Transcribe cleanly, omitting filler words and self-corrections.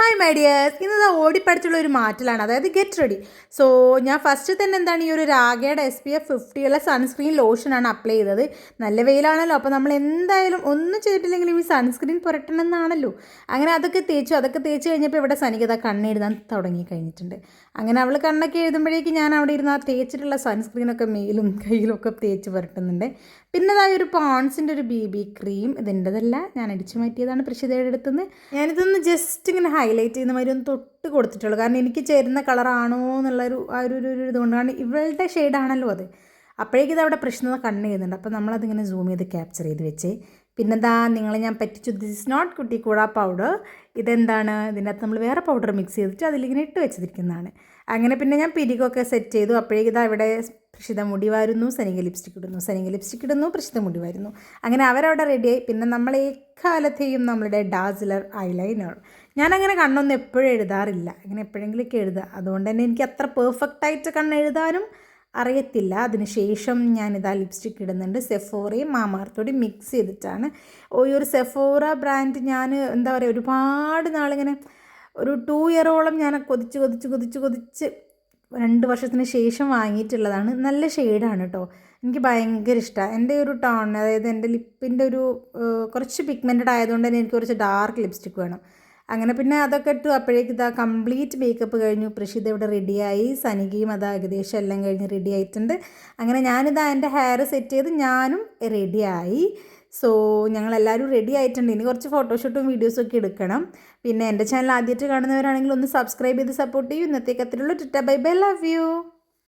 Hi my dears, ഇന്നത് ഓടിപ്പടിച്ചുള്ള ഒരു മാറ്റലാണ്, അതായത് ഗെറ്റ് റെഡി. സോ ഞാൻ ഫസ്റ്റ് തന്നെ എന്താണ് ഈ ഒരു രാഗയുടെ SPF 50 ഉള്ള സൺസ്ക്രീൻ ലോഷനാണ് അപ്ലൈ ചെയ്തത്. നല്ല വെയിലാണല്ലോ, അപ്പോൾ നമ്മൾ എന്തായാലും ഒന്നും ചെയ്തിട്ടില്ലെങ്കിലും ഈ സൺസ്ക്രീൻ പുരട്ടണം എന്നാണല്ലോ. അങ്ങനെ അതൊക്കെ തേച്ച് കഴിഞ്ഞപ്പോൾ ഇവിടെ സനികത കണ്ണെഴുതാൻ തുടങ്ങി കഴിഞ്ഞിട്ടുണ്ട്. അങ്ങനെ അവൾ കണ്ണൊക്കെ എഴുതുമ്പോഴേക്ക് ഞാൻ അവിടെ ഇരുന്ന് ആ തേച്ചിട്ടുള്ള സൺസ്ക്രീനൊക്കെ മേലും കയ്യിലും ഒക്കെ തേച്ച് പുരട്ടുന്നുണ്ട്. പിന്നെ അതായത് ഒരു പോൺസിൻ്റെ ഒരു BB ക്രീം, ഇതിൻ്റെതല്ല, ഞാൻ അടിച്ചു മാറ്റിയതാണ് പ്രഷിതയുടെ അടുത്തുനിന്ന്. ഞാനിതൊന്ന് ജസ്റ്റ് ഇങ്ങനെ ഹൈലൈറ്റ് ചെയ്യുന്ന മാതിരി ഒന്ന് തൊട്ട് കൊടുത്തിട്ടുള്ളൂ, കാരണം എനിക്ക് ചേരുന്ന കളറാണോ എന്നുള്ളൊരു ആ ഒരു ഇതുകൊണ്ടാണ്. ഇവളുടെ ഷെയ്ഡാണല്ലോ അത്. അപ്പോഴേക്കും ഇത് അവിടെ പ്രശ്നത കണ്ണ് ചെയ്യുന്നുണ്ട്. അപ്പോൾ നമ്മളതിങ്ങനെ സൂം ചെയ്ത് ക്യാപ്ചർ ചെയ്ത് വെച്ചേ. പിന്നെന്താ നിങ്ങളെ ഞാൻ പറ്റിച്ചു, ദിസ് ഇസ് നോട്ട് കുട്ടിക്കൂട പൗഡർ. ഇതെന്താണ്, ഇതിൻ്റെ അകത്ത് നമ്മൾ വേറെ പൗഡർ മിക്സ് ചെയ്തിട്ട് അതിലിങ്ങനെ ഇട്ട് വെച്ചിരിക്കുന്നതാണ്. അങ്ങനെ പിന്നെ ഞാൻ പിരികൊക്കെ സെറ്റ് ചെയ്തു. അപ്പോഴേക്കും ഇതാ ഇവിടെ പ്രഷിത മുടി വാരുന്നു, സനിക ലിപ്സ്റ്റിക് ഇടുന്നു, പ്രഷിത മുടി വാരുന്നു. അങ്ങനെ അവരവിടെ റെഡിയായി. പിന്നെ നമ്മൾ എക്കാലത്തെയും നമ്മളുടെ ഡാസിലർ ഐലൈനർ, ഞാനങ്ങനെ കണ്ണൊന്നും എപ്പോഴും എഴുതാറില്ല, അങ്ങനെ എപ്പോഴെങ്കിലുമൊക്കെ എഴുതുക. അതുകൊണ്ട് തന്നെ എനിക്ക് അത്ര പെർഫെക്റ്റായിട്ട് കണ്ണെഴുതാനും അറിയത്തില്ല. അതിനുശേഷം ഞാനിതാ ലിപ്സ്റ്റിക് ഇടുന്നുണ്ട്. സെഫോറയും മാമാർത്തോടെ മിക്സ് ചെയ്തിട്ടാണ്. ഈ ഒരു സെഫോറ ബ്രാൻഡ് ഞാൻ എന്താ പറയുക, ഒരുപാട് നാളിങ്ങനെ ഒരു 2 ഇയറോളം ഞാൻ കൊതിച്ച് 2 വർഷത്തിന് ശേഷം വാങ്ങിയിട്ടുള്ളതാണ്. നല്ല ഷെയ്ഡാണ് കേട്ടോ, എനിക്ക് ഭയങ്കര ഇഷ്ടമാണ്. എൻ്റെ ഒരു ടോൺ, അതായത് എൻ്റെ ലിപ്പിൻ്റെ ഒരു കുറച്ച് പിഗ്മെൻറ്റഡ് ആയതുകൊണ്ട് തന്നെ എനിക്ക് കുറച്ച് ഡാർക്ക് ലിപ്സ്റ്റിക് വേണം. അങ്ങനെ പിന്നെ അതൊക്കെ ഇട്ടു. അപ്പോഴേക്ക് ഇതാ കംപ്ലീറ്റ് മേക്കപ്പ് കഴിഞ്ഞു. പ്രഷിത ഇവിടെ റെഡിയായി, സനികയും അതാ ഏകദേശം എല്ലാം കഴിഞ്ഞ് റെഡി ആയിട്ടുണ്ട്. അങ്ങനെ ഞാനിതാ എൻ്റെ ഹെയർ സെറ്റ് ചെയ്ത് ഞാനും റെഡിയായി. സോ ഞങ്ങളെല്ലാവരും റെഡി ആയിട്ടുണ്ട്. ഇനി കുറച്ച് ഫോട്ടോഷൂട്ടും വീഡിയോസും ഒക്കെ എടുക്കണം. പിന്നെ എൻ്റെ ചാനൽ ആദ്യമായിട്ട് കാണുന്നവരാണെങ്കിൽ ഒന്ന് സബ്സ്ക്രൈബ് ചെയ്ത് സപ്പോർട്ട് ചെയ്യൂ. ഇന്നത്തേക്ക് അത്രയുള്ളൂ. Tata bye bye, love U.